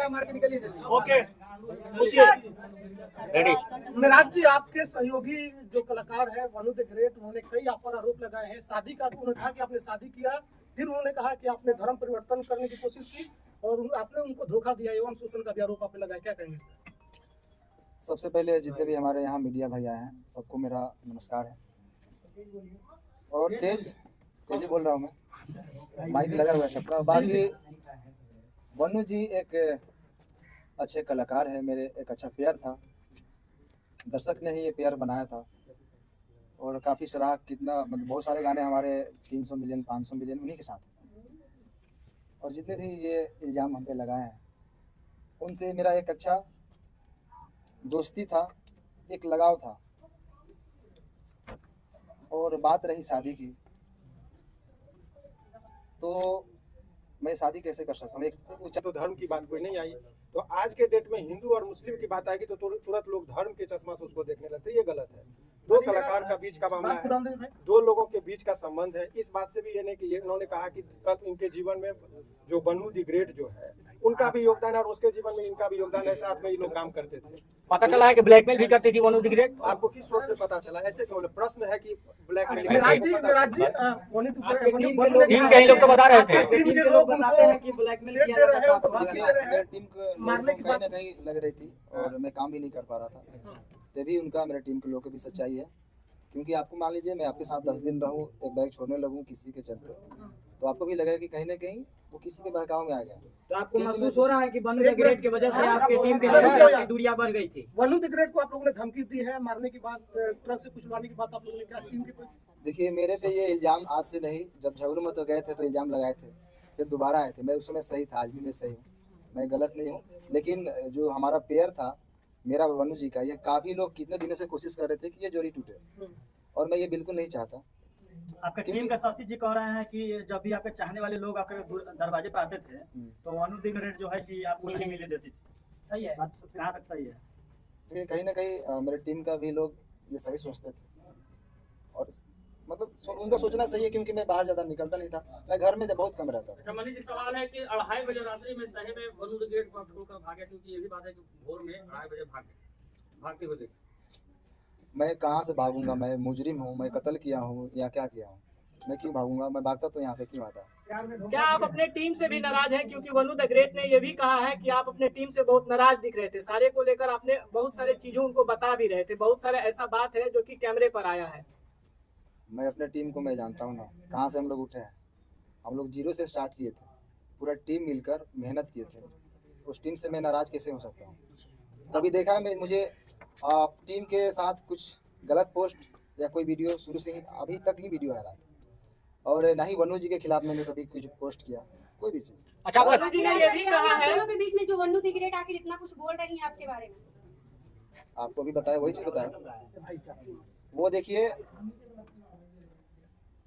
Okay, पूछिए। Ready. Meraj जी, आपके सहयोगी जो कलाकार है वनु द ग्रेट, उन्होंने कई आप पर आरोप लगाए हैं। शादी का उन्होंने कहा कि आपने शादी किया, फिर उन्होंने कहा कि आपने धर्म परिवर्तन करने की कोशिश की और आपने उनको धोखा दिया, एवं शोषण का भी आरोप आप पे लगाया, क्या कहेंगे? सबसे पहले जितने भी हमारे यहाँ मीडिया भाई आए हैं सबको मेरा नमस्कार है। और तेज बोल रहा हूँ मैं, माइक लगा हुआ है सबका। बाकी वनु जी एक अच्छे कलाकार है, मेरे एक अच्छा पेयर था, दर्शक ने ही ये पेयर बनाया था और काफ़ी सराहा। कितना मतलब बहुत सारे गाने हमारे 300 मिलियन 500 मिलियन उन्हीं के साथ। और जितने भी ये इल्ज़ाम हम पे लगाए हैं उनसे मेरा एक अच्छा दोस्ती था, एक लगाव था। और बात रही शादी की, तो मैं शादी कैसे कर सकता हूँ? एक तो धर्म की बात कोई नहीं आई, तो आज के डेट में हिंदू और मुस्लिम की बात आएगी तो तुरंत लोग धर्म के चश्मा से उसको देखने लगते हैं। ये गलत है। दो कलाकार का बीच का मामला है, दो लोगों के बीच का संबंध है। इस बात से भी ये नहीं कि उन्होंने कहा कि कल इनके जीवन में जो वनु द ग्रेट जो है उनका भी योगदान है और उसके जीवन में इनका भी योगदान है। साथ में ये लोग काम करते थे। पता चला है कि ब्लैकमेल भी करती थी वनु द ग्रेट। आपको किस सोच से पता चला? ऐसे क्यों? प्रश्न है कि ब्लैकमेल। टीम के ही लोग तो बता रहे थे। टीम के लोग बताते हैं कि ब्लैकमेल किया जाता था। मेरी टीम को कहीं ना कहीं लग रही थी और मैं काम भी नहीं कर पा रहा था, तभी उनका मेरे टीम के लोगों की भी सच्चाई है। क्योंकि आपको मान लीजिए मैं आपके साथ 10 दिन रहूं, एक बैग छोड़ने लगूं किसी के चलते, तो आपको भी लगेगा कि कहीं ना कहीं वो किसी के बहकाव में आ गया। तो आपको महसूस हो रहा है कि वनु द ग्रेट की वजह से आपके टीम के लोगों की दूरियां बढ़ गई थी? वनु द ग्रेट को आप लोगों ने धमकी दी है, मारने की बात, ट्रक से कुचलवाने की बात आप लोगों ने क्या टीम की? देखिए मेरे पे ये इल्ज़ाम आज से नहीं, जब झगड़ू में तो गए थे तो इल्ज़ाम लगाए थे, फिर दोबारा आए थे। मैं उस समय सही था, आज भी मैं सही हूँ, मैं गलत नहीं हूँ। लेकिन जो हमारा पेयर था मेरा वनु जी का, ये काफ़ी लोग कितने दिनों से कोशिश कर रहे थे कि ये जोड़ी टूटे, और मैं ये बिल्कुल नहीं चाहता। आपके टीम के शशि जी कह रहे हैं कि जब भी आपके चाहने वाले लोग आपके दरवाजे पे आते थे तो वनु द ग्रेट जो है कि आपको नहीं मिलने देती थी। सही है, कहाँ तक सही है? देखिए कहीं ना कहीं मेरे टीम का भी लोग ये सही सोचते थे, और मतलब उनका सोचना सही है, क्योंकि मैं बाहर ज़्यादा निकलता नहीं था, मैं घर में बहुत कम रहता था। अच्छा मनीष जी, सवाल है कि 2:30 बजे रात्रि में शहर में वनु द ग्रेट को छोड़कर भागे, क्योंकि ये भी बात है कि भोर में 2:30 बजे भागते हुए देखे। मैं कहाँ से भागूंगा? मैं मुजरिम हूँ, मैं कत्ल किया हूँ या क्या किया हूँ? मैं क्यों भागूंगा? मैं भागता तो यहाँ पे क्यों आता? क्या आप अपने टीम से भी नाराज हैं? क्योंकि वनु द ग्रेट ने ये भी कहा है कि आप अपने टीम से बहुत नाराज दिख रहे थे, सारे को लेकर आपने बहुत सारे चीजों उनको बता भी रहे थे, बहुत सारे ऐसा बात है जो कि कैमरे पर आया है। मैं अपने टीम को मैं जानता हूँ ना, कहाँ से हम लोग उठे हैं। हम लोग 0 से स्टार्ट किए थे, पूरा टीम मिलकर मेहनत किए थे। उस टीम से मैं नाराज कैसे हो सकता हूँ? कभी देखा है मुझे टीम के साथ कुछ गलत पोस्ट या कोई वीडियो? शुरू से ही अभी तक ही वीडियो आ रहा है, और ना ही वनु जी के खिलाफ मैंने कभी कुछ पोस्ट किया, कोई भी चीज। अच्छा, वनु जी ने ये भी कहा है दोनों के बीच में जो वनु द ग्रेट आखिर इतना कुछ बोल रही हैं आपके बारे में, आपको भी बताया, वही चीज बताया। वो देखिए,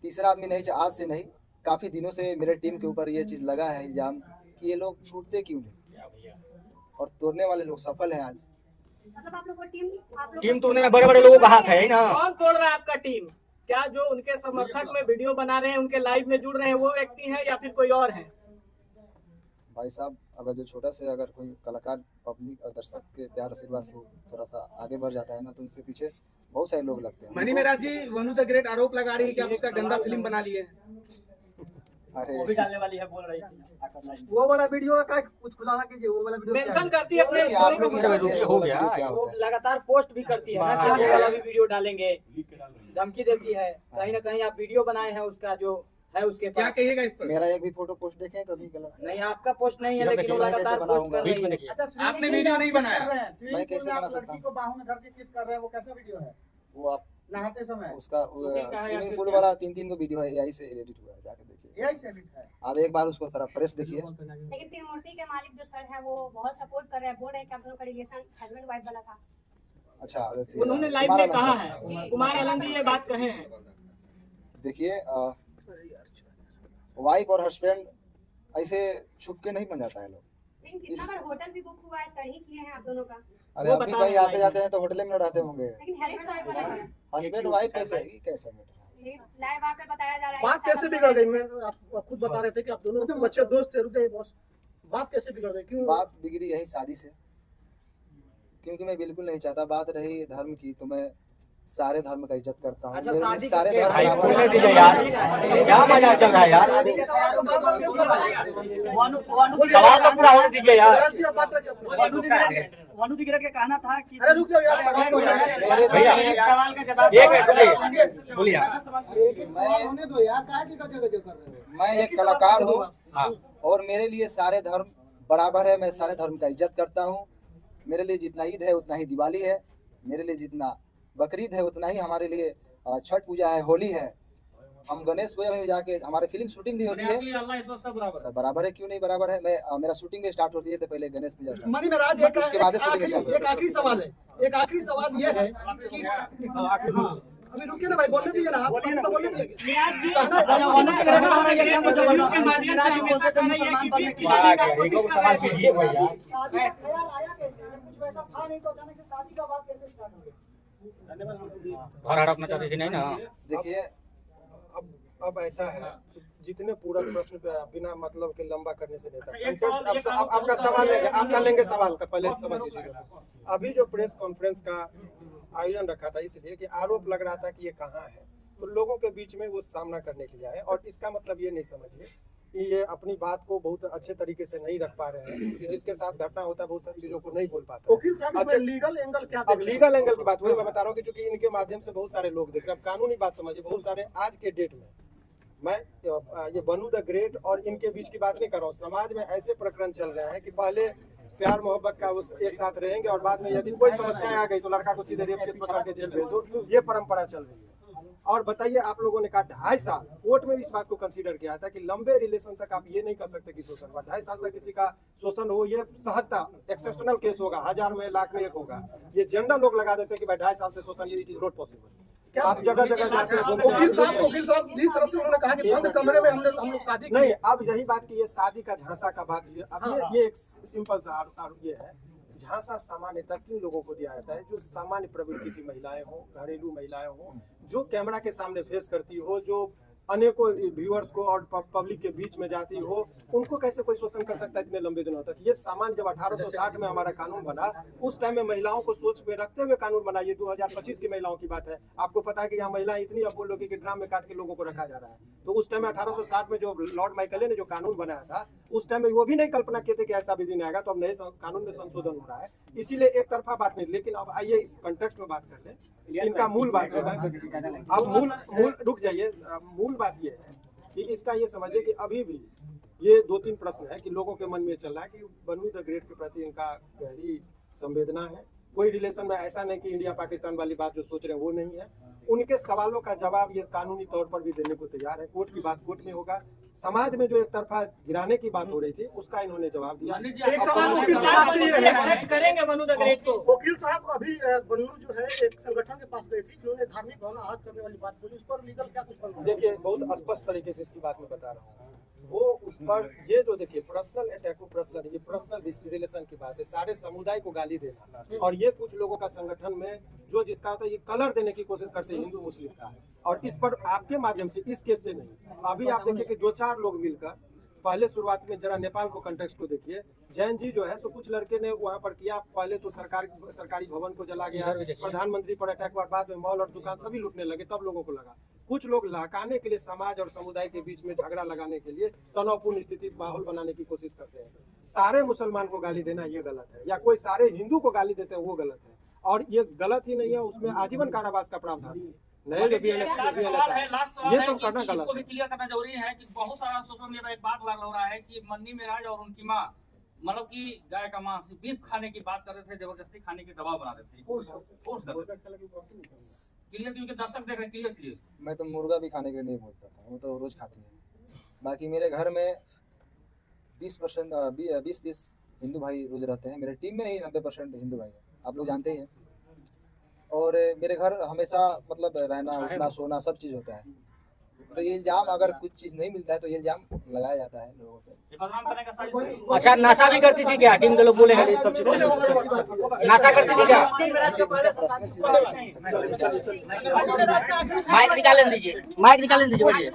तीसरा आदमी नहीं, आज से नहीं, काफी दिनों से मेरे टीम के ऊपर ये चीज लगा है इल्जाम कि ये लोग छूटते क्यों नहीं, और तोड़ने वाले लोग सफल हैं आज। मतलब आप लोग को टीम तोड़ने में बड़े बड़े लोगों का हाथ है ना। कौन तोड़ रहा है आपका टीम? क्या जो उनके समर्थक में वीडियो बना रहे हैं, उनके लाइव में जुड़ रहे हैं, वो व्यक्ति हैं या फिर कोई और है? भाई साहब, अगर जो छोटा से अगर कोई कलाकार पब्लिक और दर्शक के प्यार आशीर्वाद से थोड़ा सा आगे बढ़ जाता है ना, तो उनके पीछे बहुत सारे लोग लगते हैं। मनी मेराज जी, वनु द ग्रेट आरोप लगा रही है कि आप उसका गंदा फिल्म बना लिए। अरे वो भी डालने वाली है, बोल रही थी। वो वाला वीडियो का कुछ खुलासा कीजिए, वो वाला वीडियो मेंशन करती है अपने आप लोग हो गया। वो लगातार पोस्ट भी करती है ना कि आगे वाला भी वीडियो डालेंगे, धमकी देती है। कहीं ना कहीं आप वीडियो बनाए हैं उसका जो है उसके क्या कहिएगा इस पर? मेरा एक भी फोटो पोस्ट देखे कभी गलत नहीं, आपका पोस्ट नहीं है, लेकिन वो लगातार पोस्ट कर रही है। अच्छा, आपने वीडियो नहीं बनाया? मैं कैसे बना सकता हूँ? को बाहों में धर के किस कर रहे हैं, वो कैसा वीडियो है? वो आप नहाते समय उसका स्विमिंग पूल वाला 3 को वीडियो है, यही से एडिट हुआ है, जाके देखिए। यही से एडिट है। आप एक बार उसको थोड़ा प्रेस देखिए। लेकिन त्रिमूर्ति के मालिक जो सर है वो बहुत सपोर्ट कर रहे हैं, बोल रहे हैं कि आप दोनों का रिलेशन हस्बैंड वाइफ वाला था। अच्छा, उन्होंने लाइव में कहा है, कुमार आनंद जी ये बात कहे हैं। देखिए, वाइफ और हस्बैंड ऐसे छुप के नहीं बन जाता है लोग। लेकिन कितना बार होटल भी बुक हुआ है, सर ही किए हैं आप दोनों का। अरे अभी कहीं आते जाते हैं तो होटल में रहते होंगे। लेकिन हेरिक साहब बोले हैं, हस्बैंड वाइफ कैसे लाइव आकर बताया जा रहा है। बात कैसे बिगड़ गई? मैं आप खुद बता रहे थे कि आप दोनों बच्चे दोस्त थे। रुके बॉस, बात कैसे बिगड़ गई, क्यों? बात बिगड़ी यही शादी से, क्योंकि मैं बिल्कुल नहीं चाहता। बात रही धर्म की, तो मैं सारे धर्म का इज्जत करता हूँ। मेरे लिए सारे धर्म भाई बराबर बोलने हैं। दीजिए यार, क्या मजाक चल रहा है यार, सवाल तो पूरा होने दीजिए यार। वनु दिगरेट का कहना था कि अरे रुक जाओ यार, सवाल को यार। मेरे भैया, धर्म में एक सवाल का जवाब एक मिनट बोलिए आप। होने दो यार, काहे की गजब गजब कर रहे हो? मैं एक कलाकार हूँ हाँ। और मेरे लिए सारे धर्म बराबर है। मैं सारे धर्म का इज्जत करता हूँ। मेरे लिए जितना ईद है उतना ही दिवाली है, मेरे लिए जितना बकरीद है उतना ही हमारे लिए छठ पूजा है, होली है। हम गणेश पूजा में जाके हमारे फिल्म शूटिंग भी होती है, सब बराबर है। क्यों नहीं बराबर है? मैं मेरा शूटिंग स्टार्ट होती है तो पहले गणेश पूजा start मनी महाराज, होती है, उसके बाद शूटिंग स्टार्ट एक आखिरी सवाल है, एक आखिरी सवाल ये है कि अभी रुकिए ना भाई, बोलने दीजिए ना, आप तो बोलने दीजिए। वनु दिगरेट का कहना है कि हमको मुसलमान बनने की सवाल कीजिए भैया। शादी का ख्याल आया कैसे? कुछ वैसा था नहीं तो अचानक से शादी का बात कैसे स्टार्ट हो गया? घर हड़पना चाहती थी नहीं ना। देखिए, अब ऐसा है कि जितने पूरा प्रश्न पे बिना मतलब के लंबा करने से नहीं था। एक सवाल- एक अब आपका सवाल लेंगे, आपका लेंगे सवाल का, पहले समझिए चीजों को। अभी जो प्रेस कॉन्फ्रेंस का आयोजन रखा था इसलिए कि आरोप लग रहा था कि ये कहाँ है, तो लोगों के बीच में वो सामना करने के लिए आए। और इसका मतलब ये नहीं समझिए कि ये अपनी बात को बहुत अच्छे तरीके से नहीं रख पा रहे हैं, कि जिसके साथ घटना होता है बहुत सारी चीजों को नहीं बोल पाते। वकील साहब, इसमें लीगल एंगल क्या अब देख रहे हैं? लीगल एंगल की बात वही मैं बता रहा हूँ कि चूंकि इनके माध्यम से बहुत सारे लोग देख रहे हैं। अब कानूनी बात समझिए, बहुत सारे आज के डेट में मैं ये वनु द ग्रेट और इनके बीच की बात नहीं कर रहा हूँ। समाज में ऐसे प्रकरण चल रहे हैं कि पहले प्यार मोहब्बत का उस एक साथ रहेंगे और बाद में यदि कोई समस्या आ गई तो लड़का को सीधे रेप केस पकड़ के जेल भेज दो, ये परंपरा चल रही है। और बताइए, आप लोगों ने कहा 2.5 साल, कोर्ट में भी इस बात को कंसीडर किया था कि लंबे रिलेशन तक आप ये नहीं कर सकते कि शोषण हुआ। 2.5 साल तक किसी का शोषण हो, ये सहजता एक्सेप्शनल केस होगा, 1000 में, लाख में एक होगा। ये जनरल लोग लगा देते हैं कि भाई 2.5 साल से शोषण, ये इज नॉट पॉसिबल। आप जगह जगह जाते हैं, घूमते वकील साहब, हैं। वकील साहब, जिस तरह से उन्होंने कहा कि बंद कमरे में हम लोग शादी की। नहीं, अब यही बात की ये शादी का झांसा का बात हुई। अब ये एक सिंपल सा आरोप ये है, झांसा सामान्यतः किन लोगों को दिया जाता है? जो सामान्य प्रवृत्ति की महिलाएं हों, घरेलू महिलाएं हों, जो कैमरा के सामने फेस करती हो, जो अनेकों व्यूअर्स को और पब्लिक के बीच में जाती हो, उनको कैसे कोई शोषण कर सकता है इतने लंबे दिनों तक? ये सामान्य जब 1860 में हमारा कानून बना, उस टाइम में महिलाओं को सोच में रखते हुए कानून बना। ये 2025 की महिलाओं की बात है। आपको पता है कि यहाँ महिलाएं इतनी अब बोल कि ड्राम में काट के लोगों को रखा जा रहा है। तो उस टाइम में 1860 में जो लॉर्ड माइकले ने जो कानून बनाया था, उस टाइम में वो भी नहीं कल्पना किए थे कि ऐसा भी दिन आएगा। तो अब नए कानून में संशोधन हो रहा है, इसीलिए एक तरफा बात नहीं। लेकिन अब आइए इस कंटेक्स्ट में बात कर लें, इनका मूल बात है। अब मूल रुक जाइए, मूल बात ये है कि इसका ये समझिए कि अभी भी ये 2-3 प्रश्न है कि लोगों के मन में चल रहा है कि वनु द ग्रेट के प्रति इनका गहरी संवेदना है। कोई रिलेशन में ऐसा नहीं कि इंडिया पाकिस्तान वाली बात जो सोच रहे हैं वो नहीं है। उनके सवालों का जवाब ये कानूनी तौर पर भी देने को तैयार है। कोर्ट की बात कोर्ट में होगा। समाज में जो एक तरफा गिराने की बात हो रही थी, उसका इन्होंने जवाब दिया। एक सवाल वकील साहब से ये है। एक्सेप्ट करेंगे वनु द ग्रेट को? वकील साहब, अभी वनु जो है एक संगठन के पास गई थी जिन्होंने धार्मिक भावना आहत करने वाली बात बोली, उस पर लीगल क्या कुछ बनता है? देखिए, बहुत स्पष्ट तरीके से इसकी बात मैं बता रहा हूँ। वो उस पर ये जो देखिए पर्सनल अटैक को पर्सनल, ये पर्सनल रिलेशन की बात है, सारे समुदाय को गाली देना। और ये कुछ लोगों का संगठन में जो जिसका होता है ये कलर देने की कोशिश करते हैं हिंदू मुस्लिम का। और इस पर आपके माध्यम से, इस केस से नहीं, अभी आप देखिए कि 2-4 लोग मिलकर, पहले शुरुआत में जरा नेपाल को कंटेक्स्ट को देखिए। जैन जी जो है सो कुछ लड़के ने वहाँ पर किया, पहले तो सरकारी भवन को जला गया, प्रधानमंत्री पर अटैक हुआ, बाद में मॉल और दुकान सभी लूटने लगे, तब लोगों को लगा। कुछ लोग लहकाने के लिए, समाज और समुदाय के बीच में झगड़ा लगाने के लिए तनावपूर्ण स्थिति माहौल बनाने की कोशिश करते हैं। सारे मुसलमान को गाली देना ये गलत है, या कोई सारे हिंदू को गाली देते हैं वो गलत है। और ये गलत ही नहीं है, उसमें आजीवन कारावास का प्रावधान है। नए जो BLS ये सब करना गलत इसको भी है। क्लियर करना जरूरी है कि बहुत सारा सोशल मीडिया पर एक बात वायरल हो रहा है कि मन्नी मेराज और उनकी माँ मतलब कि गाय का मांस बीफ खाने की बात कर रहे थे, जबरदस्ती खाने की दबाव बना रहे थे, फोर्स कर रहे थे। क्लियर, क्योंकि दर्शक देख रहे हैं, क्लियर। मैं तो मुर्गा भी खाने के लिए नहीं बोलता था, वो तो रोज खाती है। बाकी मेरे घर में 20-30 हिंदू भाई रोज रहते हैं। मेरे टीम में ही 90% हिंदू भाई हैं, आप लोग जानते ही हैं। और मेरे घर हमेशा मतलब रहना, उठना, सोना सब चीज़ होता है। तो ये इल्जाम अगर कुछ चीज नहीं मिलता है तो ये इल्जाम लगाया जाता है लोगों पे। ये बदनाम करने का साजिश है। अच्छा, नशा भी करती थी क्या टीम के लोग बोले हैं? सब चीज नशा करती थी क्या? माइक निकाल दीजिए, माइक निकाल दीजिए, बोलिए।